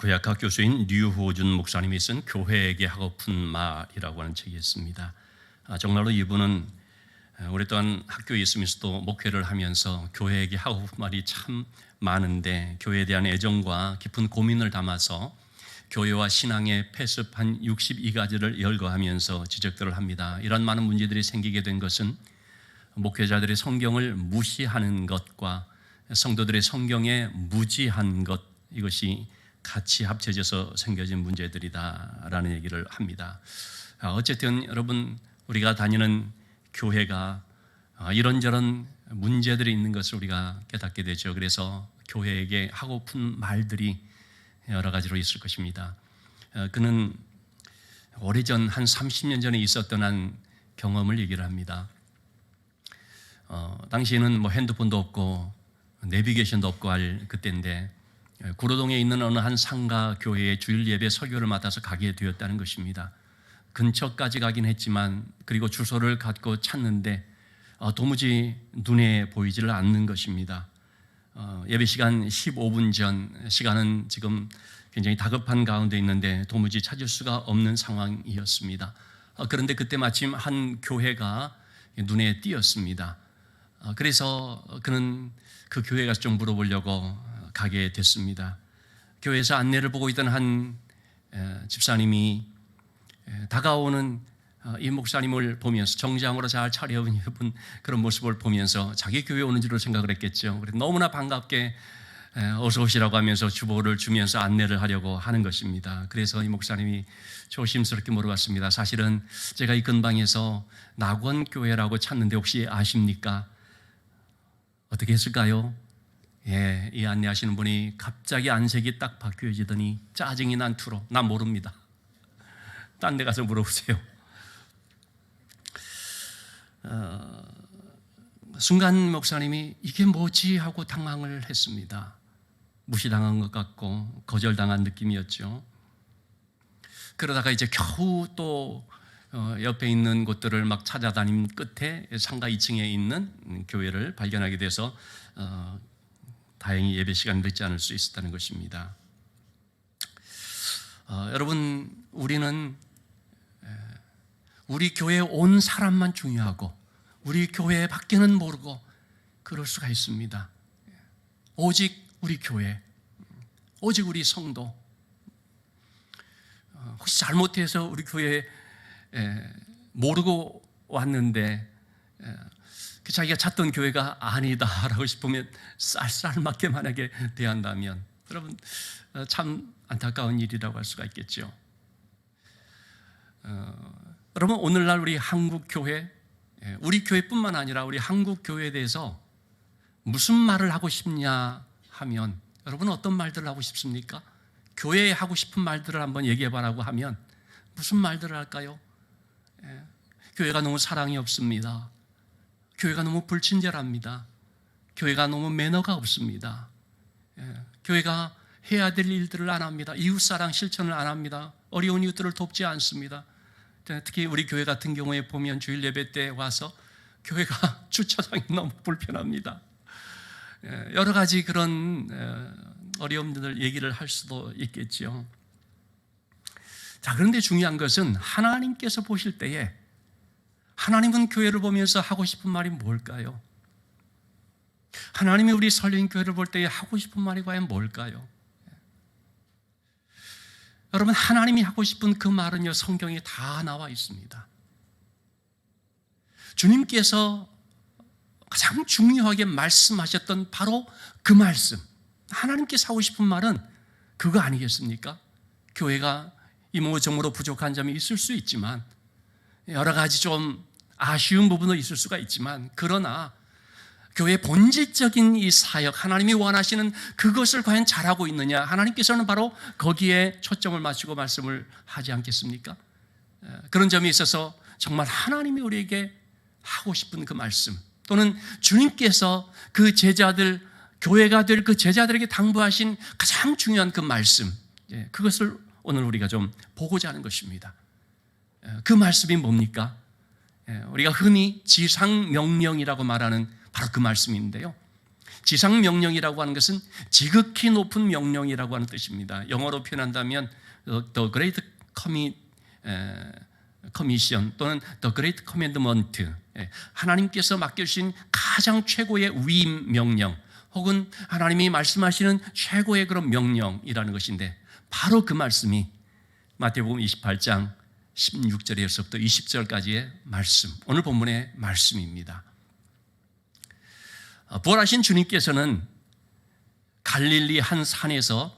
구약학 교수인 류호준 목사님이 쓴 교회에게 하고픈 말이라고 하는 책이 있습니다. 정말로 이분은 오랫동안 학교에 있으면서도 목회를 하면서 교회에게 하고픈 말이 참 많은데 교회에 대한 애정과 깊은 고민을 담아서 교회와 신앙의 패습 한 62가지를 열거하면서 지적들을 합니다. 이런 많은 문제들이 생기게 된 것은 목회자들의 성경을 무시하는 것과 성도들의 성경에 무지한 것, 이것이 같이 합쳐져서 생겨진 문제들이다라는 얘기를 합니다. 어쨌든 여러분, 우리가 다니는 교회가 이런저런 문제들이 있는 것을 우리가 깨닫게 되죠. 그래서 교회에게 하고픈 말들이 여러 가지로 있을 것입니다. 그는 오래전 한 30년 전에 있었던 한 경험을 얘기를 합니다. 당시에는 뭐 핸드폰도 없고 내비게이션도 없고 할 그때인데 구로동에 있는 어느 한 상가 교회에 주일 예배 설교를 맡아서 가게 되었다는 것입니다. 근처까지 가긴 했지만 그리고 주소를 갖고 찾는데 도무지 눈에 보이지를 않는 것입니다. 예배 시간 15분 전, 시간은 지금 굉장히 다급한 가운데 있는데 도무지 찾을 수가 없는 상황이었습니다. 그런데 그때 마침 한 교회가 눈에 띄었습니다. 그래서 그는 그 교회 가서 좀 물어보려고 가게 됐습니다. 교회에서 안내를 보고 있던 한 집사님이 다가오는 이 목사님을 보면서 정장으로 잘 차려입은 그런 모습을 보면서 자기 교회에 오는 줄로 생각을 했겠죠. 그래서 너무나 반갑게 어서 오시라고 하면서 주보를 주면서 안내를 하려고 하는 것입니다. 그래서 이 목사님이 조심스럽게 물어봤습니다. 사실은 제가 이 근방에서 낙원교회라고 찾는데 혹시 아십니까? 어떻게 했을까요? 이 안내하시는 분이 갑자기 안색이 딱 바뀌어지더니 짜증이 난 투로 난 모릅니다. 딴 데 가서 물어보세요. 순간 목사님이 이게 뭐지 하고 당황을 했습니다. 무시당한 것 같고 거절당한 느낌이었죠. 그러다가 이제 겨우 또 옆에 있는 곳들을 막 찾아다닌 끝에 상가 2층에 있는 교회를 발견하게 돼서 다행히 예배 시간이 늦지 않을 수 있었다는 것입니다. 여러분, 우리는 우리 교회에 온 사람만 중요하고 우리 교회 밖에는 모르고 그럴 수가 있습니다. 오직 우리 교회, 오직 우리 성도, 혹시 잘못해서 우리 교회에 모르고 왔는데 자기가 찾던 교회가 아니다라고 싶으면 쌀쌀맞게 만약에 대한다면 여러분 참 안타까운 일이라고 할 수가 있겠죠. 여러분, 오늘날 우리 한국 교회, 우리 교회뿐만 아니라 우리 한국 교회에 대해서 무슨 말을 하고 싶냐 하면 여러분은 어떤 말들을 하고 싶습니까? 교회에 하고 싶은 말들을 한번 얘기해봐라고 하면 무슨 말들을 할까요? 교회가 너무 사랑이 없습니다. 교회가 너무 불친절합니다. 교회가 너무 매너가 없습니다. 교회가 해야 될 일들을 안 합니다. 이웃사랑 실천을 안 합니다. 어려운 이웃들을 돕지 않습니다. 특히 우리 교회 같은 경우에 보면 주일 예배 때 와서 교회가 주차장이 너무 불편합니다. 여러 가지 그런 어려움들 얘기를 할 수도 있겠죠. 자, 그런데 중요한 것은 하나님께서 보실 때에 하나님은 교회를 보면서 하고 싶은 말이 뭘까요? 하나님이 우리 설령 교회를 볼 때에 하고 싶은 말이 과연 뭘까요? 여러분, 하나님이 하고 싶은 그 말은요, 성경에 다 나와 있습니다. 주님께서 가장 중요하게 말씀하셨던 바로 그 말씀, 하나님께서 하고 싶은 말은 그거 아니겠습니까? 교회가 이모저모로 부족한 점이 있을 수 있지만 여러 가지 좀 아쉬운 부분도 있을 수가 있지만 그러나 교회의 본질적인 이 사역, 하나님이 원하시는 그것을 과연 잘하고 있느냐, 하나님께서는 바로 거기에 초점을 맞추고 말씀을 하지 않겠습니까? 그런 점이 있어서 정말 하나님이 우리에게 하고 싶은 그 말씀, 또는 주님께서 그 제자들, 교회가 될 그 제자들에게 당부하신 가장 중요한 그 말씀, 그것을 오늘 우리가 좀 보고자 하는 것입니다. 그 말씀이 뭡니까? 우리가 흔히 지상명령이라고 말하는 바로 그 말씀인데요, 지상 명령이라고 하는 것은 지극히 높은 명령이라고 하는 뜻입니다. 영어로 표현한다면 The Great Commission 또는 The Great Commandment, 하나님께서 맡겨주신 가장 최고의 위임 명령, 혹은 하나님이 말씀하시는 최고의 그런 명령이라는 것인데, 바로 그 말씀이 마태복음 28장 16절에서부터 20절까지의 말씀, 오늘 본문의 말씀입니다. 부활하신 주님께서는 갈릴리 한 산에서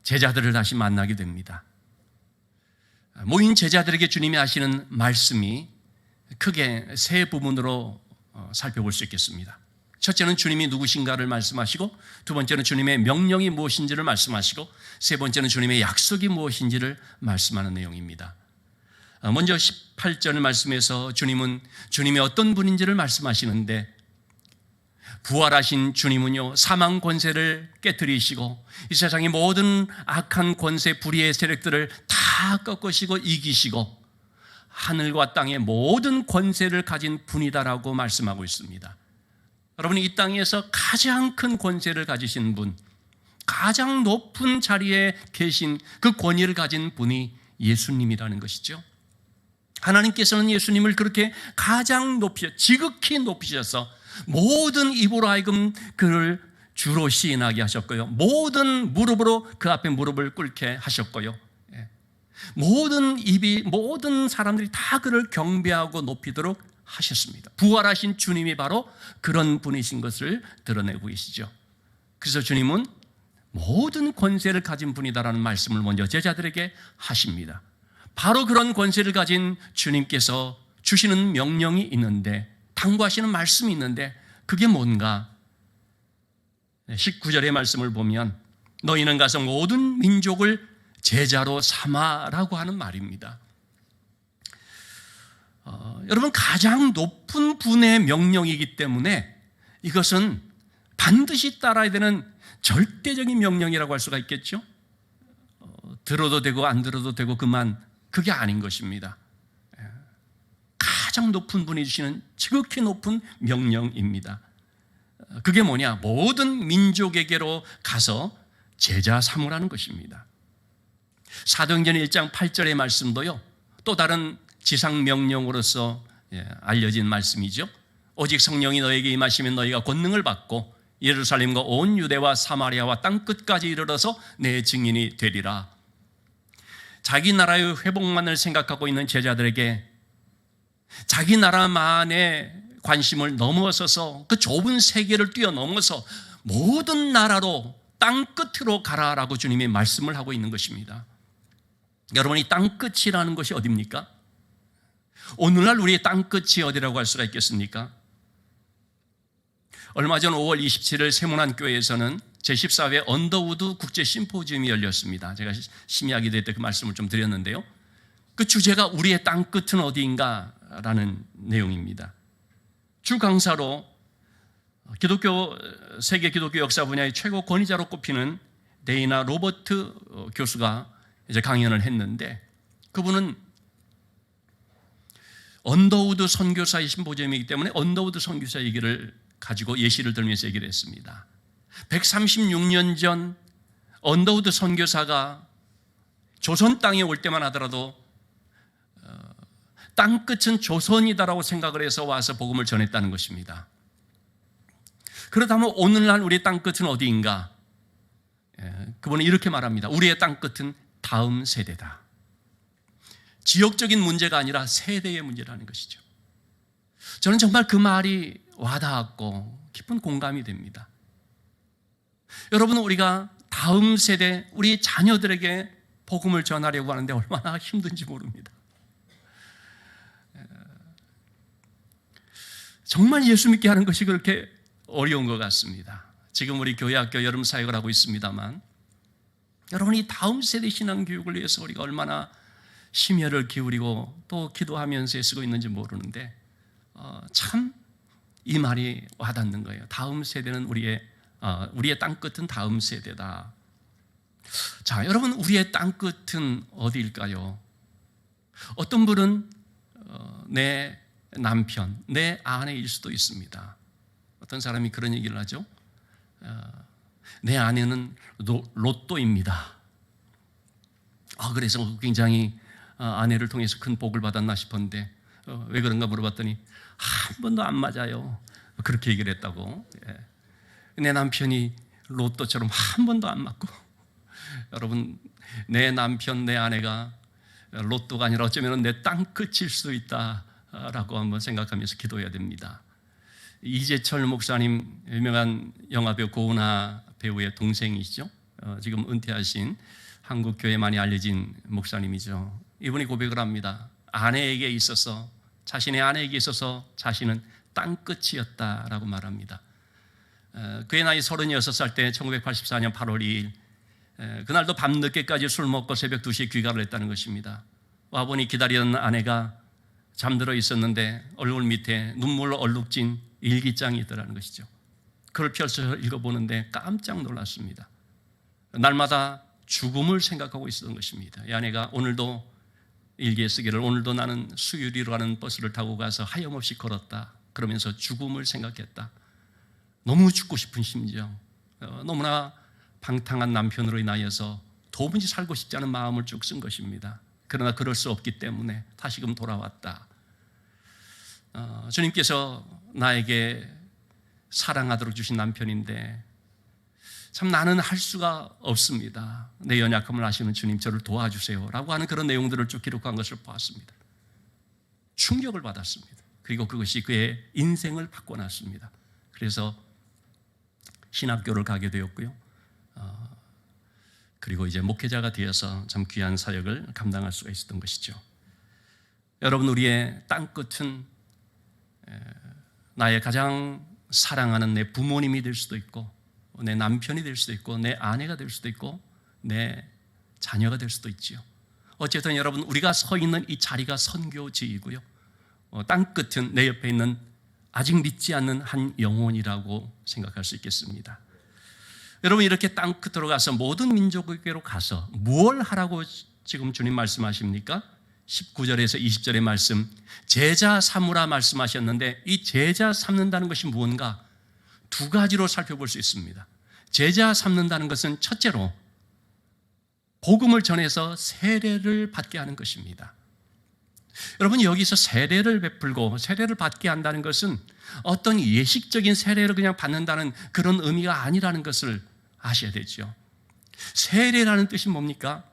제자들을 다시 만나게 됩니다. 모인 제자들에게 주님이 하시는 말씀이 크게 세 부분으로 살펴볼 수 있겠습니다. 첫째는 주님이 누구신가를 말씀하시고, 두 번째는 주님의 명령이 무엇인지를 말씀하시고, 세 번째는 주님의 약속이 무엇인지를 말씀하는 내용입니다. 먼저 18절 말씀에서 주님은 주님이 어떤 분인지를 말씀하시는데, 부활하신 주님은요, 사망 권세를 깨뜨리시고 이 세상의 모든 악한 권세, 불의의 세력들을 다 꺾으시고 이기시고 하늘과 땅의 모든 권세를 가진 분이다라고 말씀하고 있습니다. 여러분이 이 땅에서 가장 큰 권세를 가지신 분, 가장 높은 자리에 계신 그 권위를 가진 분이 예수님이라는 것이죠. 하나님께서는 예수님을 그렇게 가장 지극히 높이셔서 모든 입으로 하여금 그를 주로 시인하게 하셨고요, 모든 무릎으로 그 앞에 무릎을 꿇게 하셨고요, 모든 사람들이 다 그를 경배하고 높이도록 하셨습니다. 부활하신 주님이 바로 그런 분이신 것을 드러내고 계시죠. 그래서 주님은 모든 권세를 가진 분이다라는 말씀을 먼저 제자들에게 하십니다. 바로 그런 권세를 가진 주님께서 주시는 명령이 있는데, 당부하시는 말씀이 있는데, 그게 뭔가? 19절의 말씀을 보면 너희는 가서 모든 민족을 제자로 삼아라고 하는 말입니다. 여러분, 가장 높은 분의 명령이기 때문에 이것은 반드시 따라야 되는 절대적인 명령이라고 할 수가 있겠죠. 들어도 되고 안 들어도 되고 그만, 그게 아닌 것입니다. 가장 높은 분이 주시는 지극히 높은 명령입니다. 그게 뭐냐? 모든 민족에게로 가서 제자 삼으라는 것입니다. 사도행전 1장 8절의 말씀도요, 또 다른 지상 명령으로서 알려진 말씀이죠. 오직 성령이 너에게 임하시면 너희가 권능을 받고 예루살렘과 온 유대와 사마리아와 땅 끝까지 이르러서 내 증인이 되리라. 자기 나라의 회복만을 생각하고 있는 제자들에게 자기 나라만의 관심을 넘어서서 그 좁은 세계를 뛰어넘어서 모든 나라로 땅 끝으로 가라라고 주님이 말씀을 하고 있는 것입니다. 여러분, 이 땅 끝이라는 것이 어디입니까? 오늘날 우리의 땅 끝이 어디라고 할 수가 있겠습니까? 얼마 전 5월 27일 세문안교회에서는 제14회 언더우드 국제 심포지움이 열렸습니다. 제가 심의하게 될 때 그 말씀을 좀 드렸는데요, 그 주제가 우리의 땅 끝은 어디인가 라는 내용입니다. 주 강사로 세계 기독교 역사 분야의 최고 권위자로 꼽히는 데이나 로버트 교수가 이제 강연을 했는데, 그분은 언더우드 선교사의 심포지움이기 때문에 언더우드 선교사 얘기를 가지고 예시를 들면서 얘기를 했습니다. 136년 전 언더우드 선교사가 조선 땅에 올 때만 하더라도 땅 끝은 조선이다라고 생각을 해서 와서 복음을 전했다는 것입니다. 그렇다면 오늘날 우리의 땅 끝은 어디인가? 그분은 이렇게 말합니다. 우리의 땅 끝은 다음 세대다. 지역적인 문제가 아니라 세대의 문제라는 것이죠. 저는 정말 그 말이 와닿았고 깊은 공감이 됩니다. 여러분, 우리가 다음 세대, 우리 자녀들에게 복음을 전하려고 하는데 얼마나 힘든지 모릅니다. 정말 예수 믿게 하는 것이 그렇게 어려운 것 같습니다. 지금 우리 교회학교 여름 사역을 하고 있습니다만, 여러분이 다음 세대 신앙 교육을 위해서 우리가 얼마나 심혈을 기울이고 또 기도하면서 애쓰고 있는지 모르는데, 참 이 말이 와닿는 거예요. 다음 세대는 우리의 땅 끝은 다음 세대다. 자, 여러분, 우리의 땅 끝은 어디일까요? 어떤 분은 내 남편, 내 아내일 수도 있습니다. 어떤 사람이 그런 얘기를 하죠. 내 아내는 로또입니다. 그래서 굉장히 아내를 통해서 큰 복을 받았나 싶었는데 왜 그런가 물어봤더니 한 번도 안 맞아요. 그렇게 얘기를 했다고. 내 남편이 로또처럼 한 번도 안 맞고, 여러분, 내 남편, 내 아내가 로또가 아니라 어쩌면 내 땅끝일 수 있다라고 한번 생각하면서 기도해야 됩니다. 이재철 목사님, 유명한 영화배우 고은하 배우의 동생이시죠. 지금 은퇴하신 한국교회 많이 알려진 목사님이죠. 이분이 고백을 합니다. 아내에게 있어서, 자신의 아내에게 있어서 자신은 땅끝이었다라고 말합니다. 그의 나이 36살 때 1984년 8월 2일 그날도 밤늦게까지 술 먹고 새벽 2시에 귀가를 했다는 것입니다. 와보니 기다리던 아내가 잠들어 있었는데 얼굴 밑에 눈물로 얼룩진 일기장이 있더라는 것이죠. 그걸 펼쳐 읽어보는데 깜짝 놀랐습니다. 날마다 죽음을 생각하고 있었던 것입니다. 이 아내가 오늘도 일기에 쓰기를, 오늘도 나는 수유리로 가는 버스를 타고 가서 하염없이 걸었다. 그러면서 죽음을 생각했다. 너무 죽고 싶은 심정, 너무나 방탕한 남편으로 인하여서 도무지 살고 싶지 않은 마음을 쭉 쓴 것입니다. 그러나 그럴 수 없기 때문에 다시금 돌아왔다. 주님께서 나에게 사랑하도록 주신 남편인데 참 나는 할 수가 없습니다. 내 연약함을 아시는 주님, 저를 도와주세요 라고 하는 그런 내용들을 쭉 기록한 것을 보았습니다. 충격을 받았습니다. 그리고 그것이 그의 인생을 바꿔놨습니다. 그래서 신학교를 가게 되었고요. 그리고 이제 목회자가 되어서 참 귀한 사역을 감당할 수가 있었던 것이죠. 여러분, 우리의 땅끝은 나의 가장 사랑하는 내 부모님이 될 수도 있고, 내 남편이 될 수도 있고, 내 아내가 될 수도 있고, 내 자녀가 될 수도 있지요. 어쨌든 여러분, 우리가 서 있는 이 자리가 선교지이고요. 땅끝은 내 옆에 있는 아직 믿지 않는 한 영혼이라고 생각할 수 있겠습니다. 여러분, 이렇게 땅끝으로 가서 모든 민족에게로 가서 무엇을 하라고 지금 주님 말씀하십니까? 19절에서 20절의 말씀, 제자 삼으라 말씀하셨는데, 이 제자 삼는다는 것이 무언가 두 가지로 살펴볼 수 있습니다. 제자 삼는다는 것은 첫째로 복음을 전해서 세례를 받게 하는 것입니다. 여러분, 여기서 세례를 베풀고 세례를 받게 한다는 것은 어떤 예식적인 세례를 그냥 받는다는 그런 의미가 아니라는 것을 아셔야 되죠. 세례라는 뜻이 뭡니까?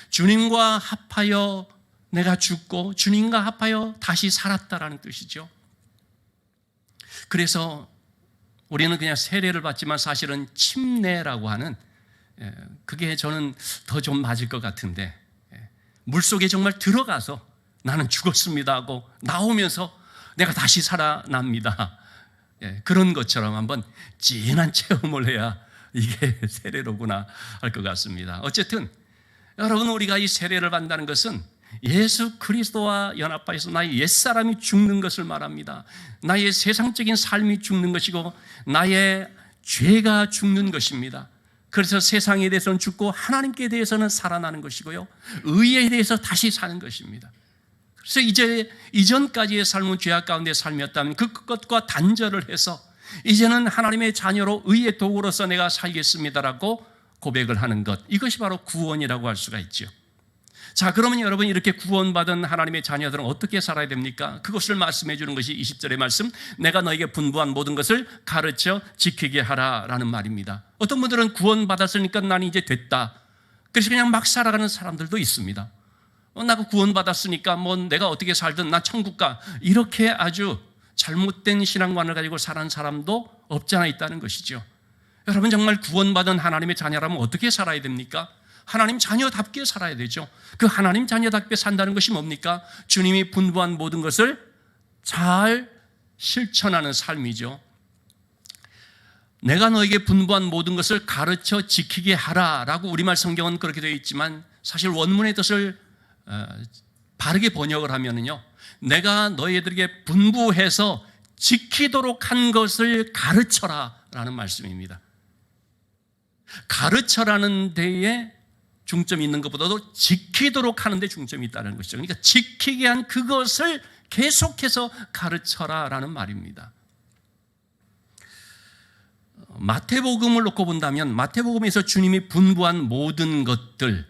주님과 합하여 내가 죽고 주님과 합하여 다시 살았다라는 뜻이죠. 그래서 우리는 그냥 세례를 받지만 사실은 침례라고 하는, 그게 저는 더 좀 맞을 것 같은데, 물속에 정말 들어가서 나는 죽었습니다 하고 나오면서 내가 다시 살아납니다. 그런 것처럼 한번 진한 체험을 해야 이게 세례로구나 할 것 같습니다. 어쨌든 여러분, 우리가 이 세례를 받는다는 것은 예수 그리스도와 연합하여서 나의 옛사람이 죽는 것을 말합니다. 나의 세상적인 삶이 죽는 것이고 나의 죄가 죽는 것입니다. 그래서 세상에 대해서는 죽고 하나님께 대해서는 살아나는 것이고요, 의에 대해서 다시 사는 것입니다. 그래서 이제 이전까지의 삶은 죄악 가운데 삶이었다면 그것과 단절을 해서 이제는 하나님의 자녀로 의의 도구로서 내가 살겠습니다라고 고백을 하는 것, 이것이 바로 구원이라고 할 수가 있죠. 자, 그러면 여러분, 이렇게 구원받은 하나님의 자녀들은 어떻게 살아야 됩니까? 그것을 말씀해 주는 것이 20절의 말씀, 내가 너에게 분부한 모든 것을 가르쳐 지키게 하라라는 말입니다. 어떤 분들은 구원받았으니까 나는 이제 됐다, 그래서 그냥 막 살아가는 사람들도 있습니다. 나가 구원받았으니까 뭐 내가 어떻게 살든 나 천국 가, 이렇게 아주 잘못된 신앙관을 가지고 사는 사람도 없지 않아 있다는 것이죠. 여러분, 정말 구원받은 하나님의 자녀라면 어떻게 살아야 됩니까? 하나님 자녀답게 살아야 되죠. 그 하나님 자녀답게 산다는 것이 뭡니까? 주님이 분부한 모든 것을 잘 실천하는 삶이죠. 내가 너에게 분부한 모든 것을 가르쳐 지키게 하라라고 우리말 성경은 그렇게 되어 있지만, 사실 원문의 뜻을 바르게 번역을 하면은요, 내가 너희들에게 분부해서 지키도록 한 것을 가르쳐라 라는 말씀입니다. 가르쳐라는 데에 중점이 있는 것보다도 지키도록 하는 데 중점이 있다는 것이죠. 그러니까 지키게 한 그것을 계속해서 가르쳐라 라는 말입니다. 마태복음을 놓고 본다면 마태복음에서 주님이 분부한 모든 것들,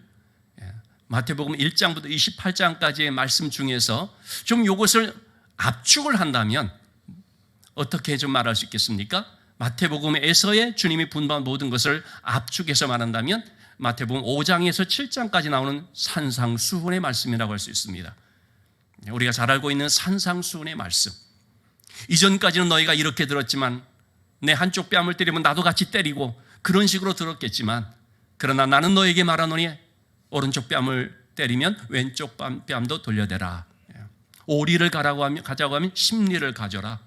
마태복음 1장부터 28장까지의 말씀 중에서 좀 이것을 압축을 한다면 어떻게 좀 말할 수 있겠습니까? 마태복음에서의 주님이 분부한 모든 것을 압축해서 말한다면 마태복음 5장에서 7장까지 나오는 산상수훈의 말씀이라고 할 수 있습니다. 우리가 잘 알고 있는 산상수훈의 말씀. 이전까지는 너희가 이렇게 들었지만 내 한쪽 뺨을 때리면 나도 같이 때리고 그런 식으로 들었겠지만 그러나 나는 너에게 말하노니 오른쪽 뺨을 때리면 왼쪽 뺨도 돌려대라. 오리를 가자고 하면 십리를 가져라.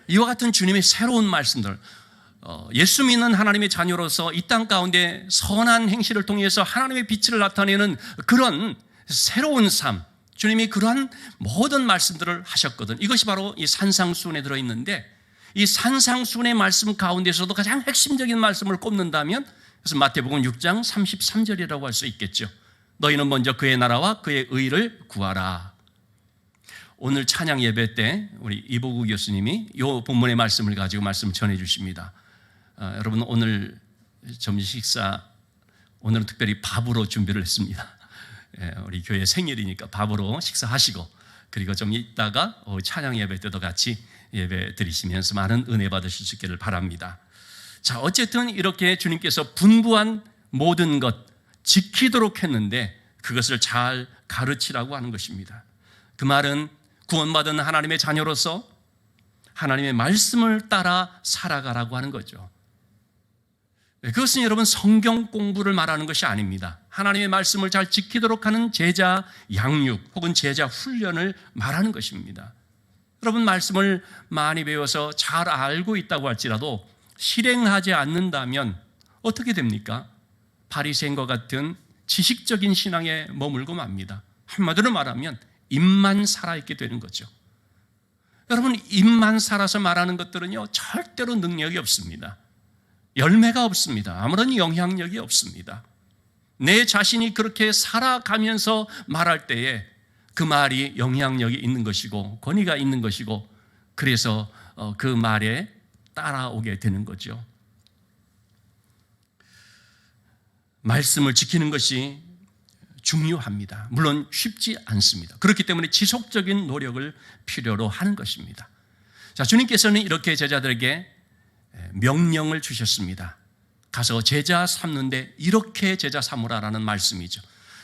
이와 같은 주님의 새로운 말씀들, 예수 믿는 하나님의 자녀로서 이 땅 가운데 선한 행실을 통해서 하나님의 빛을 나타내는 그런 새로운 삶, 주님이 그러한 모든 말씀들을 하셨거든. 이것이 바로 이 산상수훈에 들어있는데, 이 산상수훈의 말씀 가운데서도 가장 핵심적인 말씀을 꼽는다면 그래서 마태복음 6장 33절이라고 할 수 있겠죠. 너희는 먼저 그의 나라와 그의 의를 구하라. 오늘 찬양 예배 때 우리 이보구 교수님이 이 본문의 말씀을 가지고 말씀을 전해 주십니다. 여러분 오늘 점심 식사 오늘은 특별히 밥으로 준비를 했습니다. 우리 교회 생일이니까 밥으로 식사하시고 그리고 좀 이따가 찬양 예배 때도 같이 예배 드리시면서 많은 은혜 받으실 수 있기를 바랍니다. 자, 어쨌든 이렇게 주님께서 분부한 모든 것 지키도록 했는데 그것을 잘 가르치라고 하는 것입니다. 그 말은 구원받은 하나님의 자녀로서 하나님의 말씀을 따라 살아가라고 하는 거죠. 그것은 여러분 성경 공부를 말하는 것이 아닙니다. 하나님의 말씀을 잘 지키도록 하는 제자 양육 혹은 제자 훈련을 말하는 것입니다. 여러분 말씀을 많이 배워서 잘 알고 있다고 할지라도 실행하지 않는다면 어떻게 됩니까? 바리새인과 같은 지식적인 신앙에 머물고 맙니다. 한마디로 말하면 입만 살아있게 되는 거죠. 여러분 입만 살아서 말하는 것들은요 절대로 능력이 없습니다. 열매가 없습니다. 아무런 영향력이 없습니다. 내 자신이 그렇게 살아가면서 말할 때에 그 말이 영향력이 있는 것이고 권위가 있는 것이고 그래서 그 말에 따라오게 되는 거죠. 말씀을 지키는 것이 중요합니다. 물론 쉽지 않습니다. 그렇기 때문에 지속적인 노력을 필요로 하는 것입니다. 자, 주님께서는 이렇게 제자들에게 명령을 주셨습니다. 가서 제자 삼는데 이렇게 제자 삼으라라는 말씀이죠.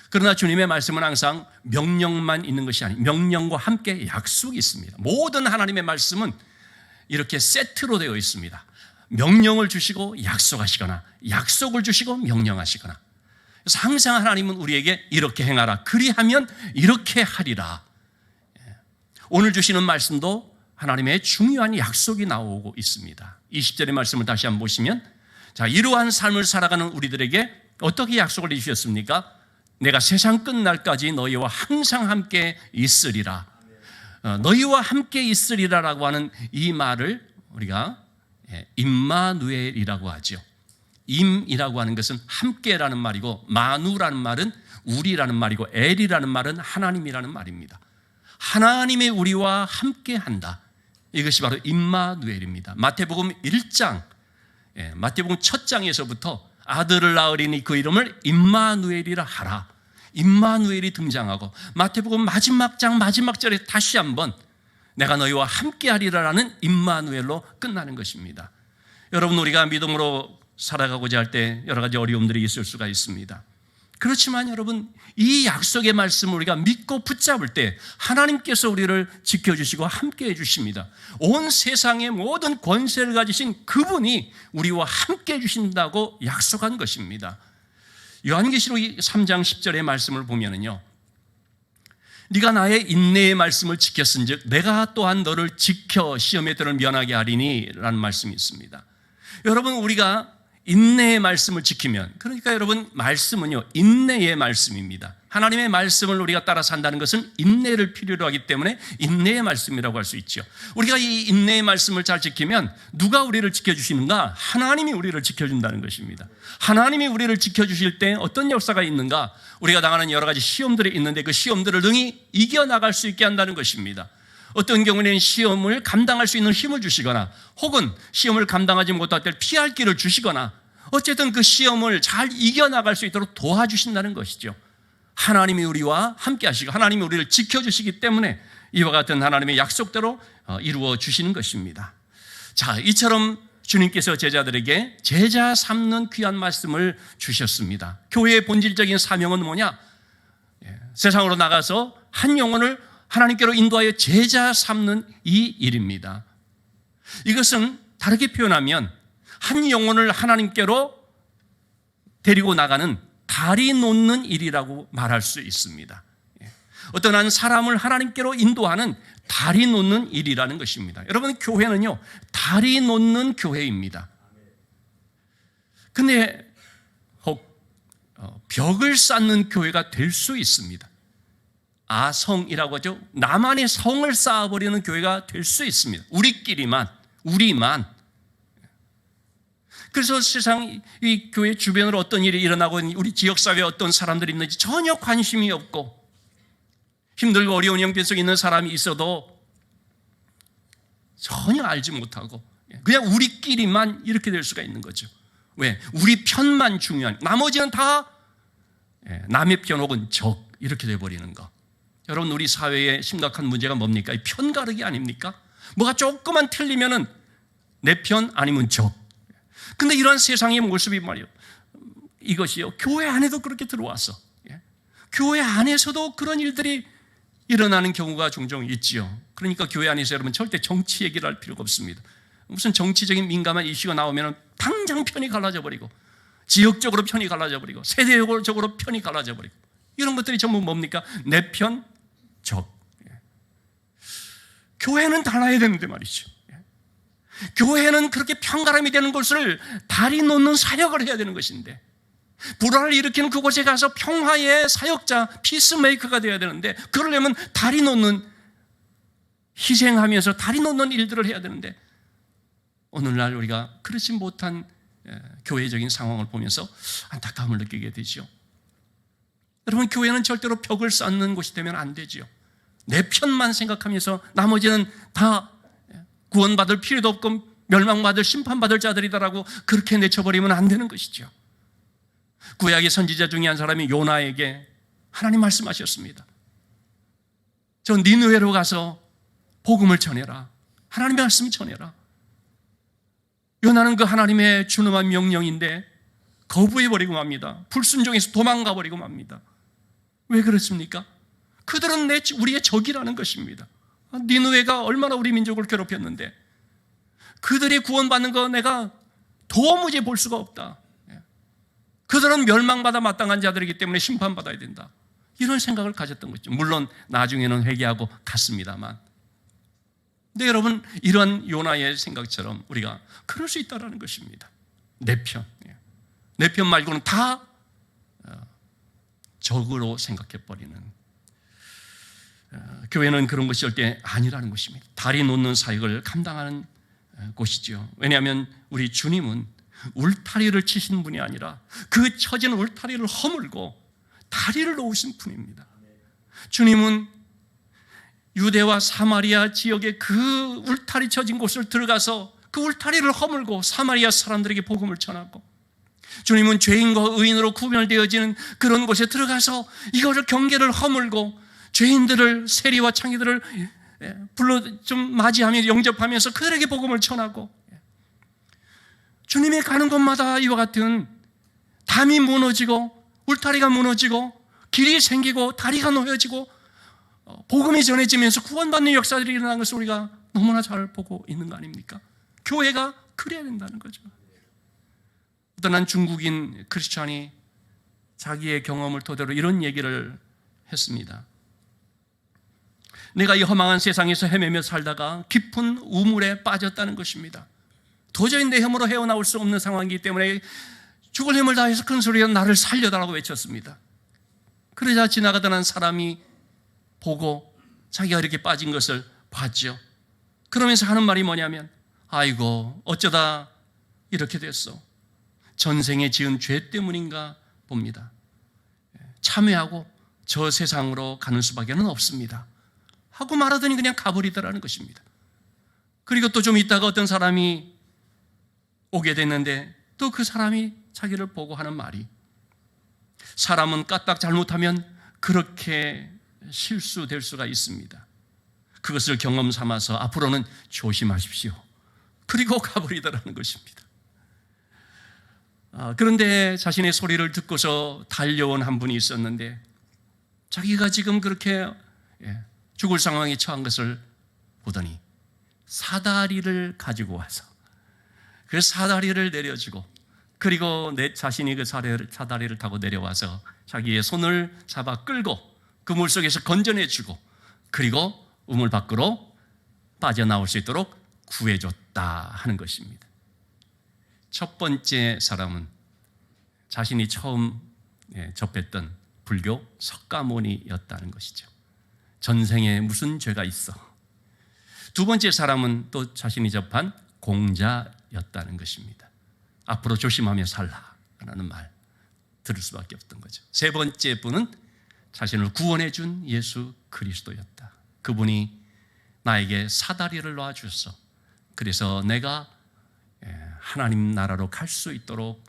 그러나 주님의 말씀은 항상 명령만 있는 것이 아니고 명령과 함께 약속이 있습니다. 모든 하나님의 말씀은 이렇게 세트로 되어 있습니다. 명령을 주시고 약속하시거나 약속을 주시고 명령하시거나. 그래서 항상 하나님은 우리에게 이렇게 행하라, 그리하면 이렇게 하리라. 오늘 주시는 말씀도 하나님의 중요한 약속이 나오고 있습니다. 20절의 말씀을 다시 한번 보시면, 자, 이러한 삶을 살아가는 우리들에게 어떻게 약속을 해주셨습니까? 내가 세상 끝날까지 너희와 항상 함께 있으리라. 너희와 함께 있으리라라고 하는 이 말을 우리가 임마누엘이라고 하죠. 임이라고 하는 것은 함께라는 말이고, 마누라는 말은 우리라는 말이고, 엘이라는 말은 하나님이라는 말입니다. 하나님의 우리와 함께한다. 이것이 바로 임마누엘입니다. 마태복음 1장, 마태복음 첫 장에서부터 아들을 낳으리니 그 이름을 임마누엘이라 하라. 임마누엘이 등장하고 마태복음 마지막 장 마지막 절에 다시 한번 내가 너희와 함께하리라라는 임마누엘로 끝나는 것입니다. 여러분, 우리가 믿음으로 살아가고자 할 때 여러 가지 어려움들이 있을 수가 있습니다. 그렇지만 여러분, 이 약속의 말씀을 우리가 믿고 붙잡을 때 하나님께서 우리를 지켜주시고 함께해 주십니다. 온 세상의 모든 권세를 가지신 그분이 우리와 함께해 주신다고 약속한 것입니다. 요한계시록 3장 10절의 말씀을 보면은요, 네가 나의 인내의 말씀을 지켰은즉 내가 또한 너를 지켜 시험의 때를 면하게 하리니 라는 말씀이 있습니다. 여러분, 우리가 인내의 말씀을 지키면, 그러니까 여러분, 말씀은요 인내의 말씀입니다. 하나님의 말씀을 우리가 따라 산다는 것은 인내를 필요로 하기 때문에 인내의 말씀이라고 할 수 있죠. 우리가 이 인내의 말씀을 잘 지키면 누가 우리를 지켜주시는가? 하나님이 우리를 지켜준다는 것입니다. 하나님이 우리를 지켜주실 때 어떤 역사가 있는가? 우리가 당하는 여러 가지 시험들이 있는데 그 시험들을 능히 이겨나갈 수 있게 한다는 것입니다. 어떤 경우에는 시험을 감당할 수 있는 힘을 주시거나 혹은 시험을 감당하지 못할 때 피할 길을 주시거나 어쨌든 그 시험을 잘 이겨나갈 수 있도록 도와주신다는 것이죠. 하나님이 우리와 함께 하시고 하나님이 우리를 지켜주시기 때문에 이와 같은 하나님의 약속대로 이루어 주시는 것입니다. 자, 이처럼 주님께서 제자들에게 제자 삼는 귀한 말씀을 주셨습니다. 교회의 본질적인 사명은 뭐냐? 세상으로 나가서 한 영혼을 하나님께로 인도하여 제자 삼는 이 일입니다. 이것은 다르게 표현하면 한 영혼을 하나님께로 데리고 나가는 다리 놓는 일이라고 말할 수 있습니다. 어떤 한 사람을 하나님께로 인도하는 다리 놓는 일이라는 것입니다. 여러분, 교회는요, 다리 놓는 교회입니다. 근데 벽을 쌓는 교회가 될 수 있습니다. 아성이라고 하죠. 나만의 성을 쌓아버리는 교회가 될 수 있습니다. 우리만. 그래서 세상 이 교회 주변으로 어떤 일이 일어나고 우리 지역사회에 어떤 사람들이 있는지 전혀 관심이 없고 힘들고 어려운 형편 속에 있는 사람이 있어도 전혀 알지 못하고 그냥 우리끼리만 이렇게 될 수가 있는 거죠. 왜? 우리 편만 중요한, 나머지는 다 남의 편 혹은 적 이렇게 돼버리는 거. 여러분, 우리 사회의 심각한 문제가 뭡니까? 이 편가르기 아닙니까? 뭐가 조금만 틀리면은 내 편 아니면 적. 근데 이런 세상의 모습이 말이요, 이것이요, 교회 안에도 그렇게 들어왔어. 교회 안에서도 그런 일들이 일어나는 경우가 종종 있지요. 그러니까 교회 안에서 여러분 절대 정치 얘기를 할 필요가 없습니다. 무슨 정치적인 민감한 이슈가 나오면 당장 편이 갈라져 버리고, 지역적으로 편이 갈라져 버리고, 세대적으로 편이 갈라져 버리고, 이런 것들이 전부 뭡니까? 내 편, 적. 교회는 달라야 되는데 말이죠. 교회는 그렇게 편가람이 되는 것을 다리 놓는 사역을 해야 되는 것인데, 불화를 일으키는 그곳에 가서 평화의 사역자, 피스메이커가 되어야 되는데, 그러려면 다리 놓는, 희생하면서 다리 놓는 일들을 해야 되는데, 오늘날 우리가 그렇지 못한 교회적인 상황을 보면서 안타까움을 느끼게 되죠. 여러분, 교회는 절대로 벽을 쌓는 곳이 되면 안 되죠. 내 편만 생각하면서 나머지는 다 구원받을 필요도 없고 멸망받을, 심판받을 자들이다라고 그렇게 내쳐버리면 안 되는 것이죠. 구약의 선지자 중에 한 사람이 요나에게 하나님 말씀하셨습니다. 저 니느웨로 가서 복음을 전해라. 하나님의 말씀 전해라. 요나는 그 하나님의 준엄한 명령인데 거부해버리고 맙니다. 불순종해서 도망가버리고 맙니다. 왜 그렇습니까? 그들은 우리의 적이라는 것입니다. 니느웨가 얼마나 우리 민족을 괴롭혔는데 그들이 구원받는 거 내가 도무지 볼 수가 없다. 그들은 멸망받아 마땅한 자들이기 때문에 심판받아야 된다. 이런 생각을 가졌던 거죠. 물론 나중에는 회개하고 갔습니다만. 근데 여러분, 이런 요나의 생각처럼 우리가 그럴 수 있다는 것입니다. 내 편 말고는 다 적으로 생각해버리는, 교회는 그런 것이 절대 아니라는 것입니다. 다리 놓는 사역을 감당하는 곳이죠. 왜냐하면 우리 주님은 울타리를 치신 분이 아니라 그 처진 울타리를 허물고 다리를 놓으신 분입니다. 주님은 유대와 사마리아 지역의 그 울타리 쳐진 곳을 들어가서 그 울타리를 허물고 사마리아 사람들에게 복음을 전하고, 주님은 죄인과 의인으로 구별되어지는 그런 곳에 들어가서 이거를 경계를 허물고 죄인들을, 세리와 창기들을 불러 좀 맞이하며 영접하면서 그들에게 복음을 전하고, 주님이 가는 곳마다 이와 같은 담이 무너지고 울타리가 무너지고 길이 생기고 다리가 놓여지고 복음이 전해지면서 구원받는 역사들이 일어나는 것을 우리가 너무나 잘 보고 있는 거 아닙니까? 교회가 그래야 된다는 거죠. 어떤 한 중국인 크리스찬이 자기의 경험을 토대로 이런 얘기를 했습니다. 내가 이 험한 세상에서 헤매며 살다가 깊은 우물에 빠졌다는 것입니다. 도저히 내 힘으로 헤어나올 수 없는 상황이기 때문에 죽을 힘을 다해서 큰 소리로 나를 살려달라고 외쳤습니다. 그러자 지나가던 한 사람이 보고 자기가 이렇게 빠진 것을 봤죠. 그러면서 하는 말이 뭐냐면, 아이고 어쩌다 이렇게 됐어. 전생에 지은 죄 때문인가 봅니다. 참회하고 저 세상으로 가는 수밖에 없습니다. 하고 말하더니 그냥 가버리더라는 것입니다. 그리고 또 좀 있다가 어떤 사람이 오게 됐는데 또 그 사람이 자기를 보고 하는 말이, 사람은 까딱 잘못하면 그렇게 실수될 수가 있습니다. 그것을 경험 삼아서 앞으로는 조심하십시오. 그리고 가버리더라는 것입니다. 그런데 자신의 소리를 듣고서 달려온 한 분이 있었는데, 자기가 지금 그렇게 죽을 상황에 처한 것을 보더니 사다리를 가지고 와서 그 사다리를 내려주고, 그리고 내 자신이 그 사다리를 타고 내려와서 자기의 손을 잡아 끌고 그 물속에서 건져내주고, 그리고 우물 밖으로 빠져나올 수 있도록 구해줬다 하는 것입니다. 첫 번째 사람은 자신이 처음 접했던 불교 석가모니였다는 것이죠. 전생에 무슨 죄가 있어. 두 번째 사람은 또 자신이 접한 공자였다는 것입니다. 앞으로 조심하며 살라라는 말 들을 수밖에 없던 거죠. 세 번째 분은 자신을 구원해 준 예수 그리스도였다. 그분이 나에게 사다리를 놔주셔서, 그래서 내가 하나님 나라로 갈 수 있도록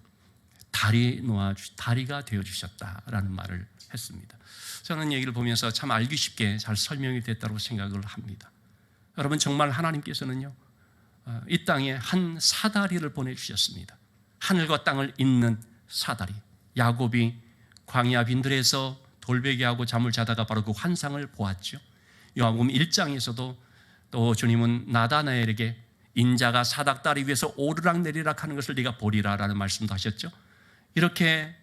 다리가 되어주셨다라는 말을 했습니다. 저는 얘기를 보면서 참 알기 쉽게 잘 설명이 됐다고 생각을 합니다. 여러분, 정말 하나님께서는요, 이 땅에 한 사다리를 보내주셨습니다. 하늘과 땅을 잇는 사다리. 야곱이 광야 빈들에서 돌베개하고 잠을 자다가 바로 그 환상을 보았죠. 요한복음 1장에서도 또 주님은 나다나엘에게 인자가 사닥다리 위에서 오르락내리락 하는 것을 네가 보리라 라는 말씀도 하셨죠. 이렇게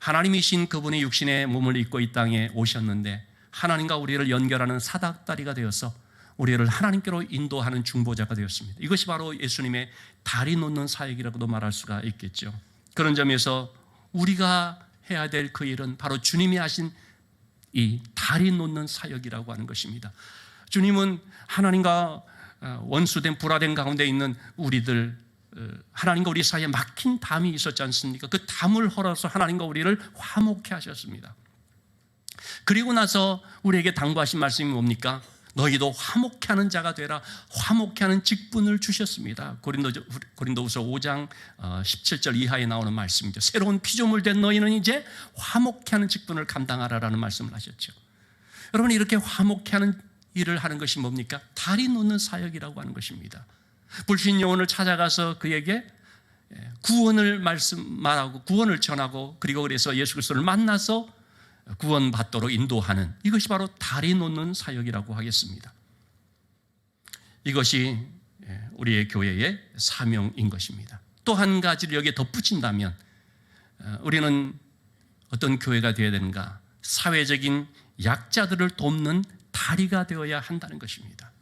하나님이신 그분의 육신의 몸을 입고 이 땅에 오셨는데, 하나님과 우리를 연결하는 사닥다리가 되어서 우리를 하나님께로 인도하는 중보자가 되었습니다. 이것이 바로 예수님의 다리 놓는 사역이라고도 말할 수가 있겠죠. 그런 점에서 우리가 해야 될 그 일은 바로 주님이 하신 이 다리 놓는 사역이라고 하는 것입니다. 주님은 하나님과 원수된 불화된 가운데 있는 우리들, 하나님과 우리 사이에 막힌 담이 있었지 않습니까? 그 담을 헐어서 하나님과 우리를 화목케 하셨습니다. 그리고 나서 우리에게 당부하신 말씀이 뭡니까? 너희도 화목케 하는 자가 되라. 화목케 하는 직분을 주셨습니다. 고린도후서 5장 17절 이하에 나오는 말씀이죠. 새로운 피조물 된 너희는 이제 화목케 하는 직분을 감당하라라는 말씀을 하셨죠. 여러분, 이렇게 화목케 하는 일을 하는 것이 뭡니까? 다리 놓는 사역이라고 하는 것입니다. 불신 영혼을 찾아가서 그에게 구원을 말하고 구원을 전하고, 그리고 그래서 예수 그리스도를 만나서 구원받도록 인도하는, 이것이 바로 다리 놓는 사역이라고 하겠습니다. 이것이 우리의 교회의 사명인 것입니다. 또 한 가지를 여기에 덧붙인다면 우리는 어떤 교회가 되어야 되는가? 사회적인 약자들을 돕는 다리가 되어야 한다는 것입니다.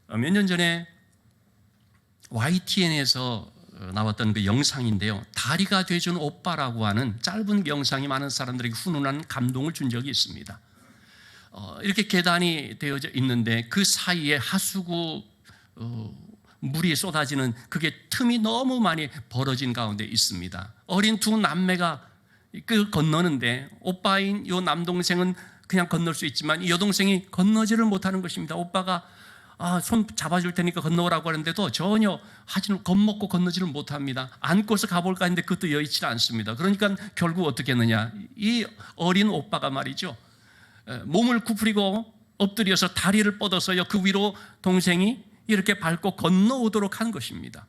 몇 년 전에 YTN에서 나왔던 그 영상인데요, 다리가 돼준 오빠라고 하는 짧은 영상이 많은 사람들에게 훈훈한 감동을 준 적이 있습니다. 이렇게 계단이 되어져 있는데 그 사이에 하수구 물이 쏟아지는 그게 틈이 너무 많이 벌어진 가운데 있습니다. 어린 두 남매가 그 건너는데 오빠인 요 남동생은 그냥 건널 수 있지만 이 여동생이 건너지를 못하는 것입니다. 오빠가 손 잡아줄 테니까 건너오라고 하는데도 전혀 겁먹고 건너지를 못합니다. 안고서 가볼까 했는데 그것도 여의치 않습니다. 그러니까 결국 어떻게 했느냐, 이 어린 오빠가 말이죠, 몸을 구부리고 엎드려서 다리를 뻗어서요, 그 위로 동생이 이렇게 밟고 건너오도록 한 것입니다.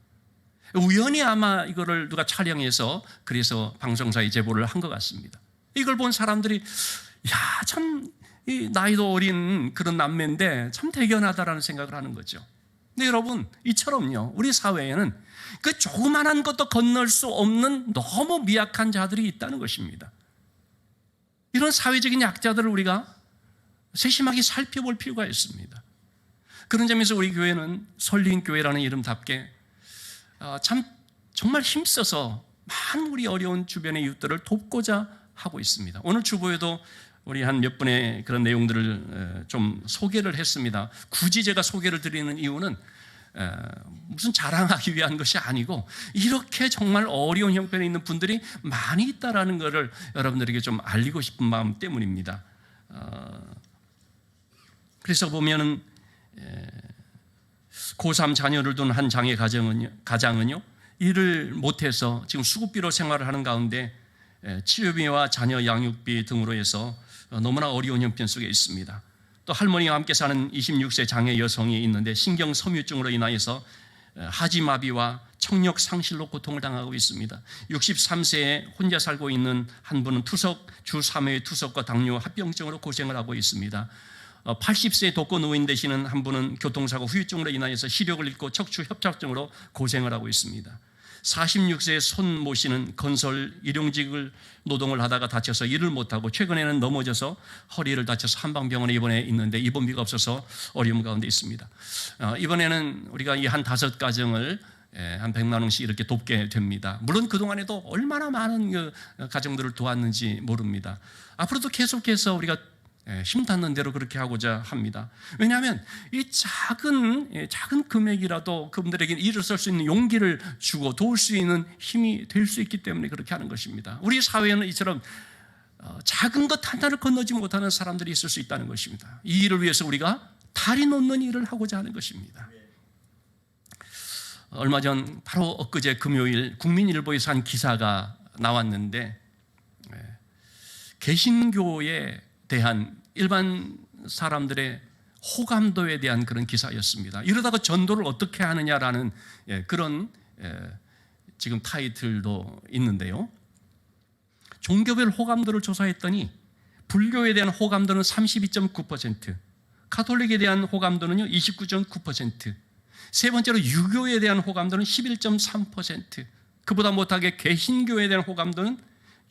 우연히 아마 이거를 누가 촬영해서 그래서 방송사에 제보를 한 것 같습니다. 이걸 본 사람들이 참 이 나이도 어린 그런 남매인데 참 대견하다라는 생각을 하는 거죠. 근데 여러분, 이처럼요, 우리 사회에는 그 조그만한 것도 건널 수 없는 너무 미약한 자들이 있다는 것입니다. 이런 사회적인 약자들을 우리가 세심하게 살펴볼 필요가 있습니다. 그런 점에서 우리 교회는 설린교회라는 이름답게 정말 힘써서 많은 우리 어려운 주변의 이웃들을 돕고자 하고 있습니다. 오늘 주보에도 우리 한 몇 분의 그런 내용들을 좀 소개를 했습니다. 굳이 제가 소개를 드리는 이유는 무슨 자랑하기 위한 것이 아니고, 이렇게 정말 어려운 형편에 있는 분들이 많이 있다라는 것을 여러분들에게 좀 알리고 싶은 마음 때문입니다. 그래서 보면은 고3 자녀를 둔 한 장의 가장은요 일을 못해서 지금 수급비로 생활을 하는 가운데 치료비와 자녀 양육비 등으로 해서 너무나 어려운 형편 속에 있습니다. 또 할머니와 함께 사는 26세 장애 여성이 있는데 신경섬유증으로 인하여서 하지마비와 청력 상실로 고통을 당하고 있습니다. 63세에 혼자 살고 있는 한 분은 주 3회 투석과 당뇨 합병증으로 고생을 하고 있습니다. 80세 독거노인 되시는 한 분은 교통사고 후유증으로 인하여서 시력을 잃고 척추 협착증으로 고생을 하고 있습니다. 46세의 손모 씨는 건설 일용직을 노동을 하다가 다쳐서 일을 못하고 최근에는 넘어져서 허리를 다쳐서 한방병원에 입원해 있는데 입원비가 없어서 어려움 가운데 있습니다. 이번에는 우리가 이 한 5가정을 한 100만 원씩 이렇게 돕게 됩니다. 물론 그동안에도 얼마나 많은 가정들을 도왔는지 모릅니다. 앞으로도 계속해서 우리가 힘 닿는 대로 그렇게 하고자 합니다. 왜냐하면 이 작은 금액이라도 그분들에게 일어설 수 있는 용기를 주고 도울 수 있는 힘이 될 수 있기 때문에 그렇게 하는 것입니다. 우리 사회에는 이처럼 작은 것 하나를 건너지 못하는 사람들이 있을 수 있다는 것입니다. 이 일을 위해서 우리가 다리 놓는 일을 하고자 하는 것입니다. 얼마 전 바로 엊그제 금요일 국민일보에서 한 기사가 나왔는데 개신교에 대한 일반 사람들의 호감도에 대한 그런 기사였습니다. 이러다가 전도를 어떻게 하느냐라는 그런 지금 타이틀도 있는데요. 종교별 호감도를 조사했더니 불교에 대한 호감도는 32.9%, 가톨릭에 대한 호감도는요 29.9%, 세 번째로 유교에 대한 호감도는 11.3%, 그보다 못하게 개신교에 대한 호감도는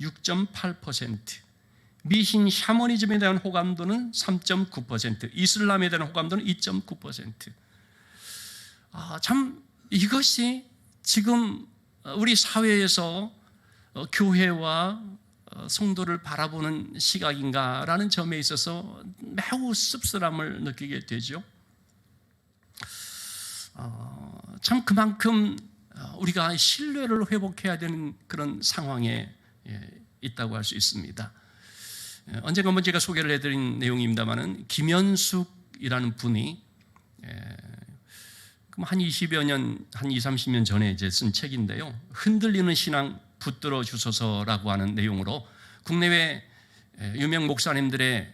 6.8%, 미신 샤머니즘에 대한 호감도는 3.9%, 이슬람에 대한 호감도는 2.9%. 참 이것이 지금 우리 사회에서 교회와 성도를 바라보는 시각인가라는 점에 있어서 매우 씁쓸함을 느끼게 되죠. 참 그만큼 우리가 신뢰를 회복해야 되는 그런 상황에 있다고 할 수 있습니다. 언젠가 한번 제가 소개를 해드린 내용입니다만은 김현숙이라는 분이 한 20여 년, 한 20, 30년 전에 이제 쓴 책인데요. 흔들리는 신앙 붙들어 주소서라고 하는 내용으로 국내외 유명 목사님들의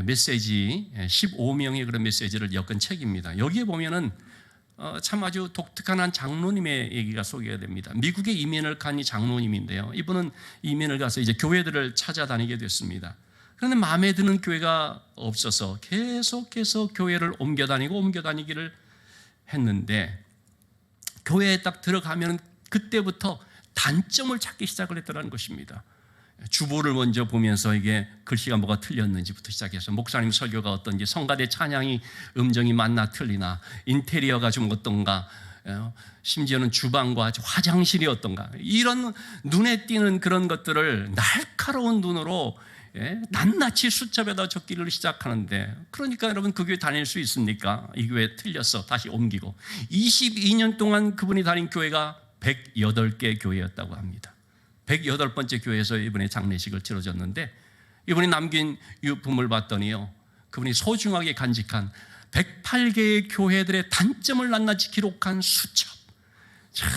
메시지 15명의 그런 메시지를 엮은 책입니다. 여기에 보면은 참 아주 독특한 한 장로님의 얘기가 소개가 됩니다. 미국에 이민을 간 이 장로님인데요. 이분은 이민을 가서 이제 교회들을 찾아다니게 됐습니다. 그런데 마음에 드는 교회가 없어서 계속해서 교회를 옮겨 다니기를 했는데 교회에 딱 들어가면 그때부터 단점을 찾기 시작을 했더라는 것입니다. 주보를 먼저 보면서 이게 글씨가 뭐가 틀렸는지부터 시작해서 목사님 설교가 어떤지, 성가대 찬양이 음정이 맞나 틀리나, 인테리어가 좀 어떤가, 심지어는 주방과 화장실이 어떤가, 이런 눈에 띄는 그런 것들을 날카로운 눈으로 낱낱이 수첩에다 적기를 시작하는데, 그러니까 여러분 그 교회 다닐 수 있습니까? 이 교회 틀렸어, 다시 ом기고. 22년 동안 그분이 다닌 교회가 108개 교회였다고 합니다. 108번째 교회에서 이번에 장례식을 치러졌는데, 이분이 남긴 유품을 봤더니요, 그분이 소중하게 간직한 108개의 교회들의 단점을 낱낱이 기록한 수첩, 참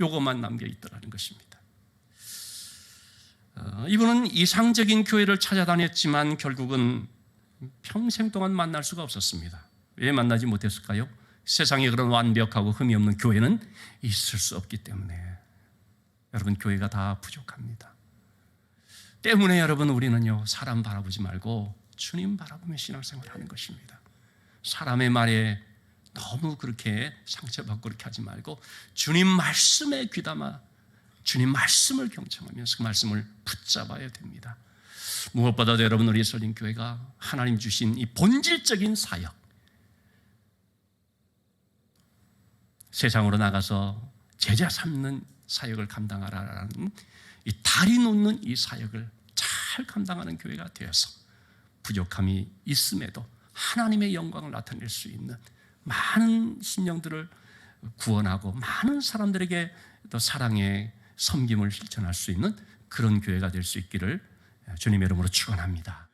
요것만 남겨 있더라는 것입니다. 이분은 이상적인 교회를 찾아다녔지만 결국은 평생 동안 만날 수가 없었습니다. 왜 만나지 못했을까요? 세상에 그런 완벽하고 흠이 없는 교회는 있을 수 없기 때문에. 여러분, 교회가 다 부족합니다. 때문에 여러분, 우리는요 사람 바라보지 말고 주님 바라보며 신앙생활을 하는 것입니다. 사람의 말에 너무 그렇게 상처받고 그렇게 하지 말고 주님 말씀에 귀담아 주님 말씀을 경청하면서 그 말씀을 붙잡아야 됩니다. 무엇보다도 여러분, 우리 설림교회가 하나님 주신 이 본질적인 사역, 세상으로 나가서 제자 삼는 사역을 감당하라는 이 다리 놓는 이 사역을 잘 감당하는 교회가 되어서 부족함이 있음에도 하나님의 영광을 나타낼 수 있는 많은 심령들을 구원하고 많은 사람들에게 또 사랑의 섬김을 실천할 수 있는 그런 교회가 될 수 있기를 주님의 이름으로 축원합니다.